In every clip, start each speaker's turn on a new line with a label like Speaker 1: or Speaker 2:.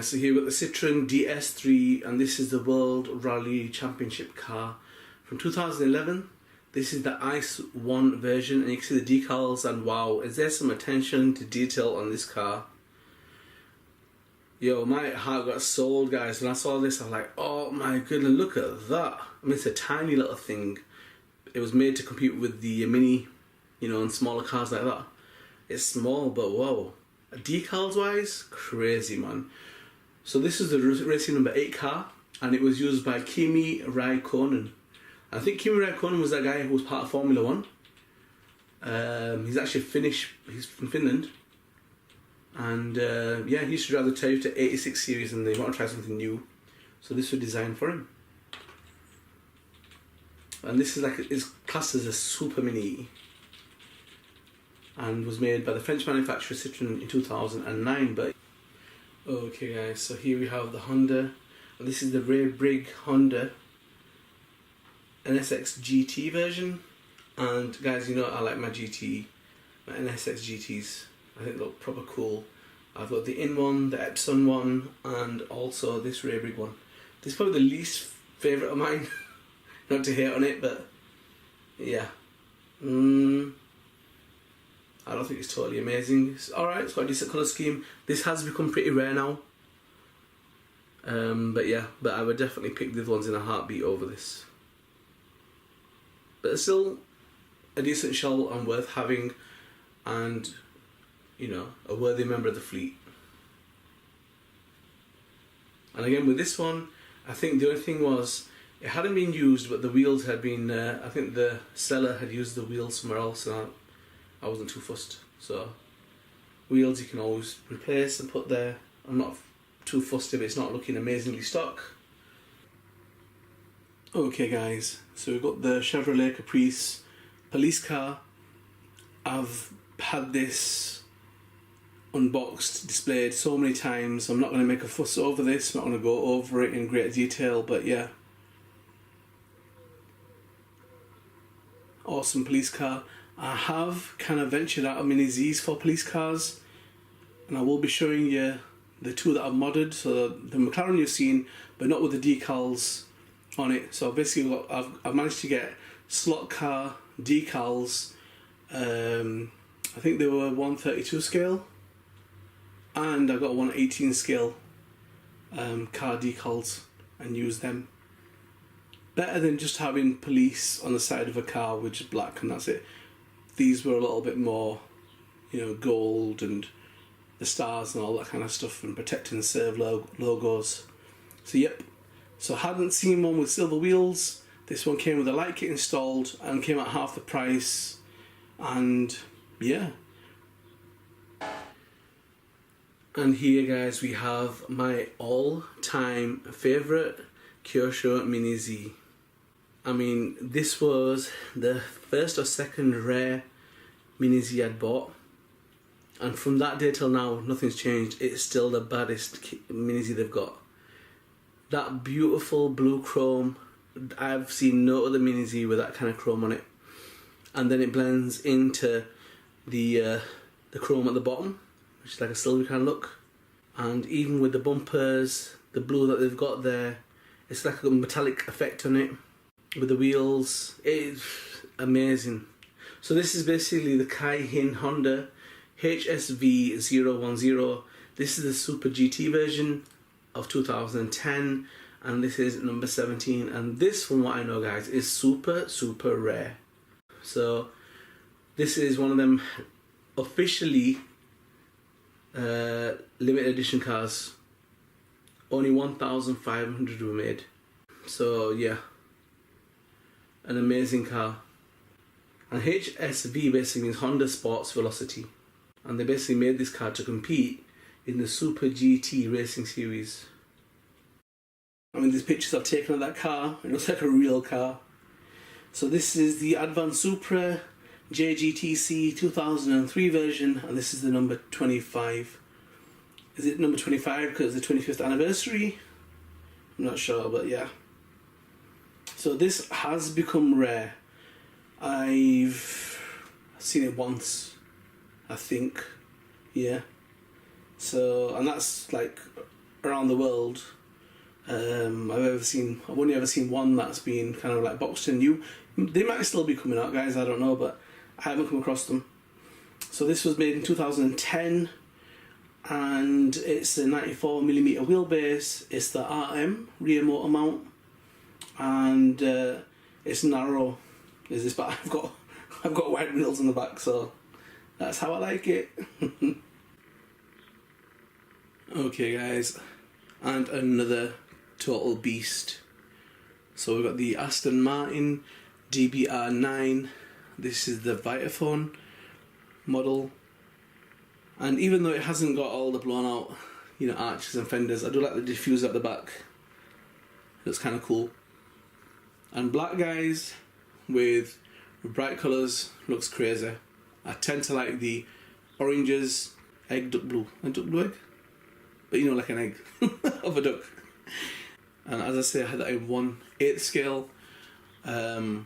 Speaker 1: guys, so here we've got the Citroen DS3, and this is the World Rally Championship car from 2011. This is the Ice 1 version, and you can see the decals, and wow, is there some attention to detail on this car. Yo, my heart got sold, guys. When I saw this, I was like, oh my goodness, look at that. I mean, it's a tiny little thing. It was made to compete with the Mini, you know, and smaller cars like that. It's small, but whoa. Decals wise, crazy, man. So this is the racing number 8 car, and it was used by Kimi Raikkonen. I think Kimi Raikkonen was that guy who was part of Formula 1. He's actually Finnish, he's from Finland. And yeah, he used to drive the Toyota 86 series, and they want to try something new. So this was designed for him. And this is like, it's classed as a super mini, and was made by the French manufacturer Citroen in 2009. But okay guys, so here we have the Honda, and this is the Ray Brigg Honda NSX GT version. And guys, you know I like my GT, my NSX GTs. I think they look proper cool. I've got the In one, the Epson one, and also this Ray Brigg one. This is probably the least favourite of mine. Not to hate on it, but yeah. I don't think it's totally amazing. It's alright, it's got a decent colour scheme. This has become pretty rare now. But yeah, but I would definitely pick the other ones in a heartbeat over this. But it's still a decent shell and worth having, and you know, a worthy member of the fleet. And again with this one, I think the only thing was, it hadn't been used, but the wheels had been, I think the seller had used the wheels somewhere else, and I wasn't too fussed. So, wheels you can always replace and put there. I'm not too fussed if it's not looking amazingly stock. Okay guys, so we've got the Chevrolet Caprice police car. I've had this unboxed, displayed so many times. I'm not going to make a fuss over this, I'm not going to go over it in great detail, but yeah. Awesome police car. I have kind of ventured out of Mini Z's for police cars, and I will be showing you the two that I've modded. So the McLaren you've seen, but not with the decals on it. So basically I've managed to get slot car decals. I think they were 132 scale, and I got 118 scale car decals and used them. Better than just having police on the side of a car with just black and that's it. These were a little bit more, you know, gold and the stars and all that kind of stuff, and protecting the serve logos. So yep, so hadn't seen one with silver wheels. This one came with a light kit installed and came at half the price, and yeah. And here guys we have my all-time favourite Kyosho Mini Z. I mean, this was the first or second rare Mini Z I'd bought, and from that day till now nothing's changed. It's still the baddest Mini Z they've got. That beautiful blue chrome, I've seen no other Mini Z with that kind of chrome on it, and then it blends into the chrome at the bottom, which is like a silver kind of look. And even with the bumpers, the blue that they've got there, it's like a metallic effect on it. With the wheels, it's amazing. So this is basically the Kaihin Honda HSV010. This is the Super GT version of 2010, and this is number 17. And this, from what I know guys, is super rare. So this is one of them officially limited edition cars. Only 1,500 were made. So yeah, an amazing car. And HSV basically means Honda Sports Velocity, and they basically made this car to compete in the Super GT racing series. I mean, these pictures I've taken of that car, it looks like a real car. So this is the Advan Supra JGTC 2003 version, and this is the number 25. Is it number 25 because it's the 25th anniversary? I'm not sure, but yeah. So this has become rare. I've seen it once, I think. Yeah. So, and that's like around the world. I've only ever seen one that's been kind of like boxed and new. They might still be coming out, guys, I don't know, but I haven't come across them. So this was made in 2010, and it's a 94mm wheelbase. It's the RM rear motor mount, and it's narrow. Is this, but I've got wide wheels on the back, so that's how I like it. Okay, guys, and another total beast. So we've got the Aston Martin DBR9. This is the Vitaphone model, and even though it hasn't got all the blown out, you know, arches and fenders, I do like the diffuser at the back. It looks kind of cool. And black, guys, with bright colours, looks crazy. I tend to like the oranges, egg duck blue, egg, but you know, like an egg of a duck. And as I say, I had that in 1/8 scale, and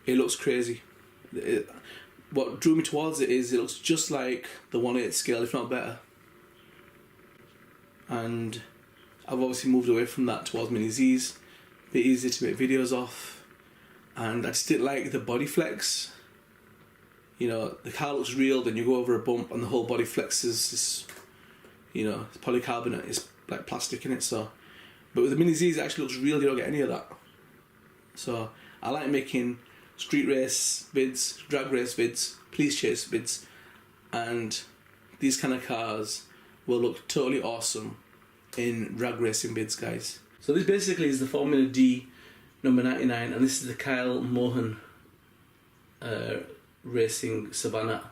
Speaker 1: it looks crazy. What drew me towards it is it looks just like the 1/8 scale, if not better. And I've obviously moved away from that towards Mini Z's. A bit easier to make videos off, and I just didn't like the body flex. You know, the car looks real, then you go over a bump and the whole body flexes. It's, you know, it's polycarbonate, it's like plastic in it. So, but with the Mini Z's, it actually looks real. You don't get any of that. So I like making street race vids, drag race vids, police chase vids, and these kind of cars will look totally awesome in drag racing vids, guys. So this basically is the Formula D number 99, and this is the Kyle Mohan Racing Savannah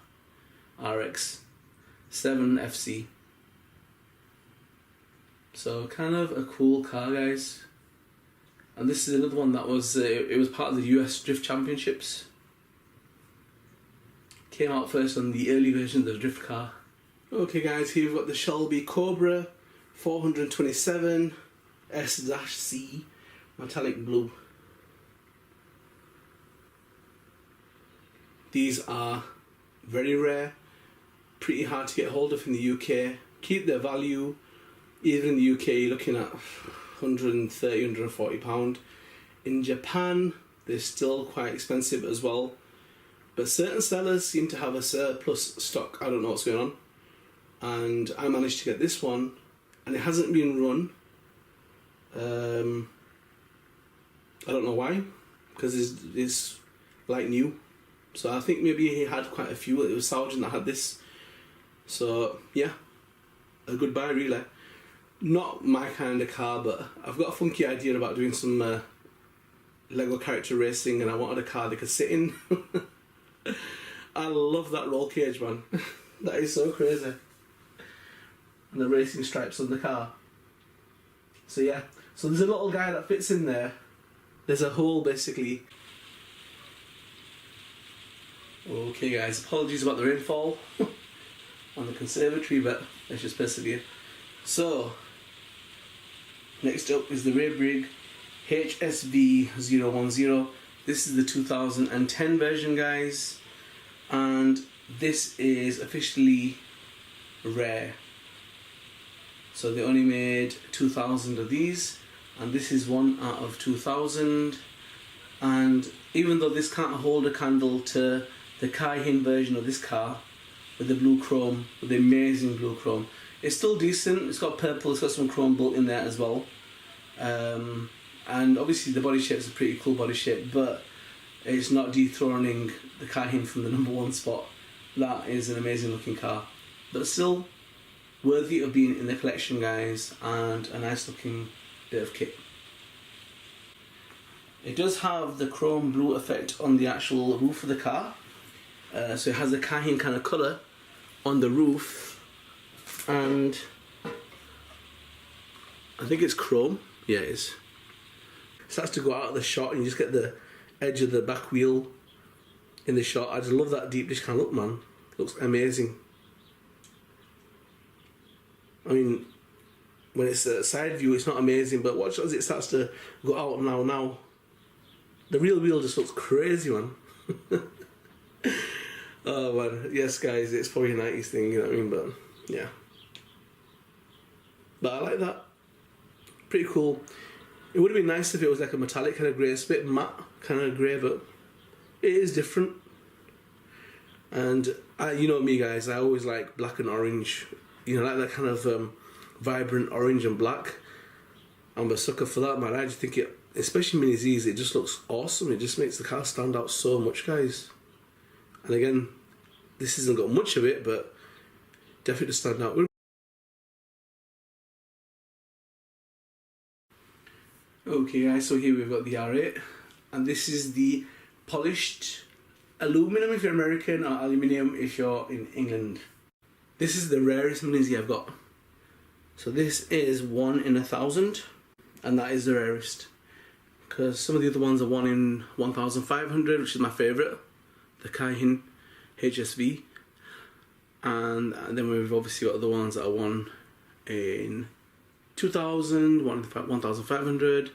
Speaker 1: RX 7 FC. So kind of a cool car, guys. And this is another one that was it was part of the US Drift Championships. Came out first on the early version of the drift car. Okay, guys, here we've got the Shelby Cobra 427 S-C metallic blue. These are very rare, pretty hard to get hold of in the UK. Keep their value. Even in the UK, you're looking at £130, £140. In Japan, they're still quite expensive as well. But certain sellers seem to have a surplus stock. I don't know what's going on. And I managed to get this one, and it hasn't been run. I don't know why, because it's like new. So I think maybe he had quite a few. It was Sargent that had this. So yeah, a good buy really. Not my kind of car, but I've got a funky idea about doing some Lego character racing, and I wanted a car they could sit in. I love that roll cage, man. That is so crazy. And the racing stripes on the car. So yeah, so there's a little guy that fits in there. There's a hole basically. Okay guys, apologies about the rainfall on the conservatory, but let's just persevere. So, next up is the rear brig HSV010. This is the 2010 version, guys, and this is officially rare. So they only made 2,000 of these, and this is one out of 2,000. And even though this can't hold a candle to the Cayenne version of this car with the blue chrome, with the amazing blue chrome, it's still decent. It's got purple, it's got some chrome built in there as well. And obviously the body shape is a pretty cool body shape, but it's not dethroning the Cayenne from the #1 spot. That is an amazing looking car, but still worthy of being in the collection, guys, and a nice looking bit of kit. It does have the chrome blue effect on the actual roof of the car, so it has the Cayenne kind of colour on the roof, and I think it's chrome. Yeah, it is. It starts to go out of the shot and you just get the edge of the back wheel in the shot. I just love that deep dish kind of look, man. It looks amazing. I mean, when it's a side view, it's not amazing, but watch as it starts to go out now. The real wheel just looks crazy, man. Oh man, yes guys, it's probably a 90s thing, you know what I mean, but yeah. But I like that. Pretty cool. It would have been nice if it was like a metallic kind of grey. It's a bit matte kind of grey, but it is different. And you know me, guys, I always like black and orange. You know, like that kind of vibrant orange and black. I'm a sucker for that, man. I just think it, especially Mini Z's, it just looks awesome. It just makes the car stand out so much, guys. And again, this hasn't got much of it, but definitely to stand out. Okay guys, so here we've got the R8, and this is the polished aluminum if you're American, or aluminium if you're in England. This is the rarest Mini Z I've got. So this is 1 in 1,000, and that is the rarest. Because some of the other ones are 1 in 1,500, which is my favourite, the Kaihin HSV. And then we've obviously got other ones that are 1 in 2,000, 1 in 1,500,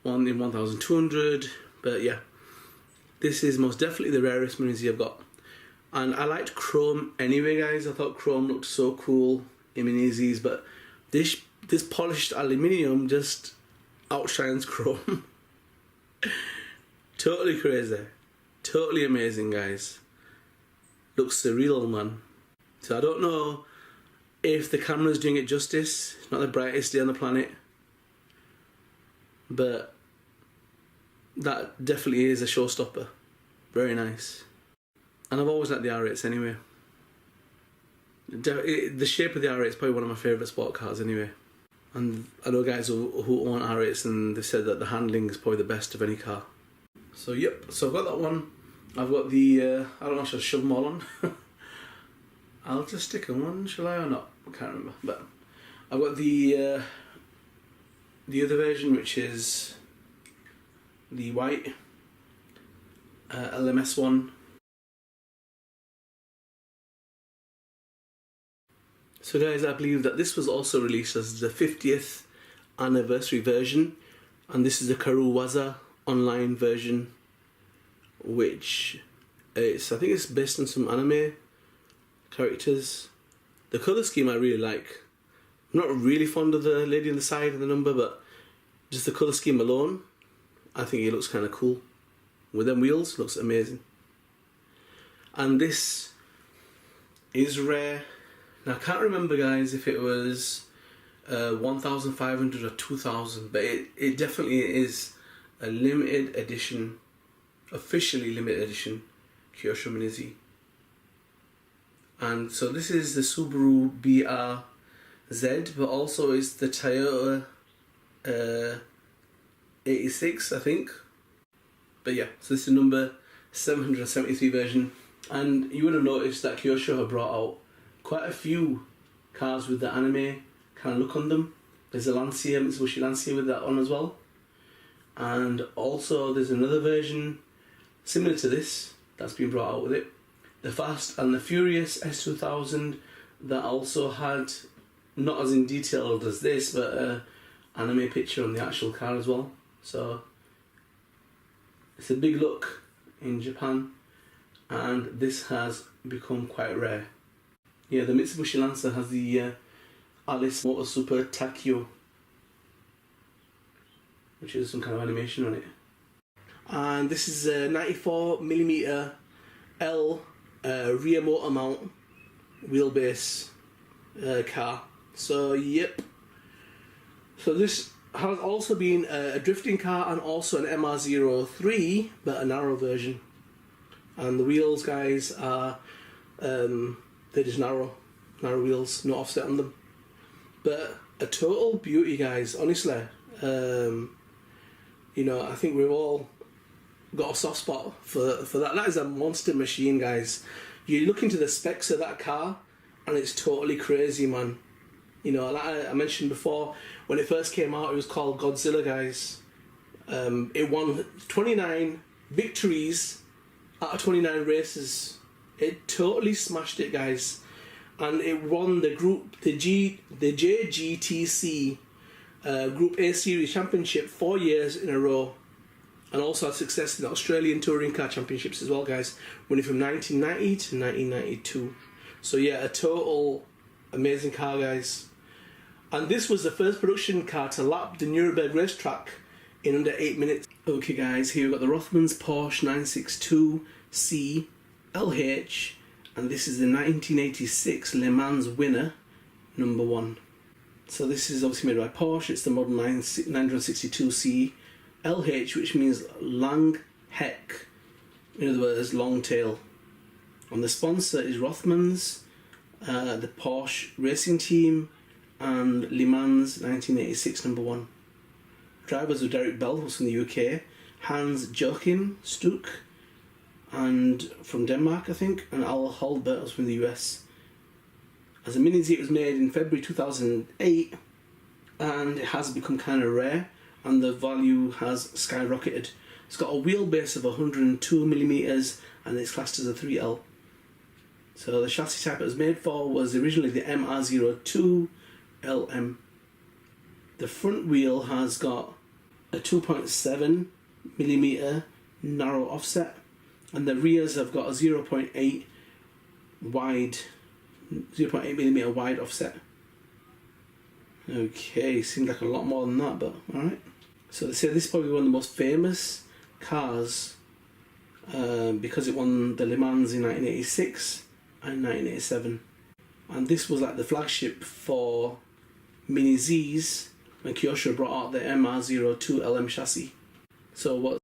Speaker 1: 1 in 1,200. But yeah, this is most definitely the rarest Mini Z I've got. And I liked chrome anyway, guys. I thought chrome looked so cool in Mini Zs, but this polished aluminium just outshines chrome. Totally crazy, totally amazing, guys. Looks surreal, man. So I don't know if the camera's doing it justice. It's not the brightest day on the planet, but that definitely is a showstopper. Very nice. And I've always liked the R8s anyway. The shape of the R8 is probably one of my favourite sport cars anyway. And I know guys who own R8s, and they've said that the handling is probably the best of any car. So yep, so I've got that one. I've got the, I don't know, should I shove them all on? I'll just stick on one, shall I, or not? I can't remember. But I've got the other version, which is the white LMS one. So guys, I believe that this was also released as the 50th anniversary version, and this is the Karuwaza online version, which I think it's based on some anime characters. The colour scheme I really like. I'm not really fond of the lady on the side of the number, but just the colour scheme alone, I think it looks kind of cool. With them wheels, looks amazing. And this is rare. Now I can't remember, guys, if it was 1,500 or 2,000, but it definitely is a limited edition, officially limited edition Kyosho Mini Z. And so this is the Subaru BRZ, but also is the Toyota 86, I think. But yeah, so this is number 773 version. And you would have noticed that Kyosho have brought out quite a few cars with the anime kind of look on them. There's a Lancia, Mitsubishi Lancia with that on as well. And also there's another version similar to this that's been brought out with it. The Fast and the Furious S2000 that also had, not as in detailed as this, but an anime picture on the actual car as well. So it's a big look in Japan, and this has become quite rare. Yeah, the Mitsubishi Lancer has the Alice Motor Super Takio, which is some kind of animation on it. And this is a 94mm L rear motor mount wheelbase car. So yep. So this has also been a drifting car and also an MR03, but a narrow version. And the wheels, guys, are they're just narrow wheels, no offset on them. But a total beauty, guys. Honestly, you know, I think we've all got a soft spot for that. That is a monster machine, guys. You look into the specs of that car, and it's totally crazy, man. You know, like I mentioned before, when it first came out, it was called Godzilla, guys. It won 29 victories out of 29 races. It totally smashed it, guys. And it won the JGTC Group A Series Championship 4 years in a row. And also had success in the Australian Touring Car Championships as well, guys. Winning from 1990 to 1992. So yeah, a total amazing car, guys. And this was the first production car to lap the Nuremberg racetrack in under 8 minutes. Okay guys, here we've got the Rothmans Porsche 962C LH, and this is the 1986 Le Mans winner, number 1. So this is obviously made by Porsche. It's the model 962C LH, which means lang Heck, in other words, long tail. And the sponsor is Rothmans, the Porsche racing team, and Le Mans 1986 number 1. Drivers were Derek Bell, who's from the UK, Hans Joachim Stuck, and from Denmark, I think, and Al Holbert was from the US. As a Mini Z, it was made in February 2008, and it has become kind of rare, and the value has skyrocketed. It's got a wheelbase of 102mm, and it's classed as a 3L. So the chassis type it was made for was originally the MR02LM. The front wheel has got a 2.7mm narrow offset, and the rears have got a 0.8mm wide offset. Okay, seems like a lot more than that, but alright. So they say this is probably one of the most famous cars because it won the Le Mans in 1986 and 1987. And this was like the flagship for Mini Zs when Kyosho brought out the MR02LM chassis. So what